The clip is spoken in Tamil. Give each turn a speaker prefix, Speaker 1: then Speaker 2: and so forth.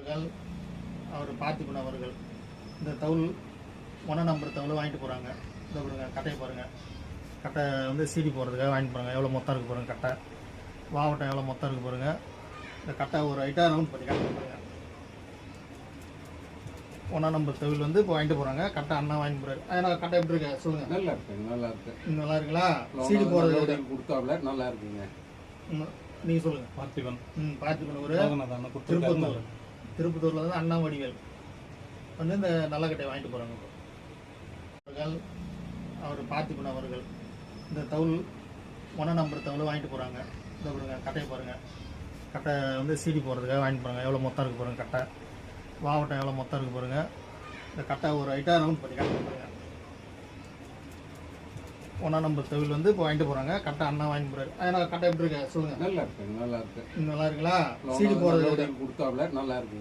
Speaker 1: அவர்கள் அவர் பார்த்திபன் அவர்கள் இந்த தவுள் 1 நம்பர் தவுள் வாங்கிட்டு போகிறாங்க. இந்த பாருங்க கட்டையை பாருங்கள். கட்டை வந்து சீடி போகிறதுக்காக வாங்கிட்டு போகிறாங்க. எவ்வளோ மொத்தம் இருக்குது பாருங்கள். கட்டை மாவட்டம் எவ்வளோ மொத்தம் இருக்குது பாருங்கள். இந்த கட்டை ஒரு ஐட்டாக ரவுண்ட் பண்ணி கட்டை பாருங்கள். 1 நம்பர் தவுள் வந்து இப்போ வாங்கிட்டு போகிறாங்க. கட்டை அண்ணா வாங்கி போகிறாரு. அதனால் கட்டை எப்படி இருக்கா சொல்லுங்கள்.
Speaker 2: நல்லா இருக்குங்க, நல்லா இருக்கு.
Speaker 1: நல்லா இருக்குங்களா? சீடி போகிறது
Speaker 2: கொடுத்தாப்ல நல்லா இருக்குங்க.
Speaker 1: நீங்கள் சொல்லுங்கள்.
Speaker 3: பார்த்திபன்.
Speaker 1: பார்த்திபன் ஒரு திருப்பத்தூரில் வந்து அண்ணா வடிவேல் வந்து இந்த நல்ல கட்டையை வாங்கிட்டு போகிறாங்க. அவர்கள் அவர் பார்த்திபன் அவர்கள் இந்த தவுள் 1 நம்பர் தவுள் வாங்கிட்டு போகிறாங்க. இந்த பாருங்க கட்டையை பாருங்கள். கட்டை வந்து சீடி போகிறதுக்காக வாங்கிட்டு போகிறாங்க. எவ்வளோ மொத்தம் இருக்குது பாருங்கள். கட்டை மாவட்டம் எவ்வளோ மொத்தம் இருக்குது பாருங்கள். இந்த கட்டை ஒரு ஐட்டாக ரவுண்ட் பண்ணி கட்டை பாருங்கள். 1 நம்பர் தவுள் வந்து இப்போ வாங்கிட்டு போகிறாங்க. கட்டை அண்ணா வாங்கி போகிறாரு. அதனால் கட்டை எப்படி இருக்கா சொல்லுங்கள்.
Speaker 2: நல்லா இருக்குங்க, நல்லா இருக்கு.
Speaker 1: நல்லா இருக்குங்களா? சீடி போகிறது
Speaker 2: கொடுத்தாப்ல நல்லா இருக்கு.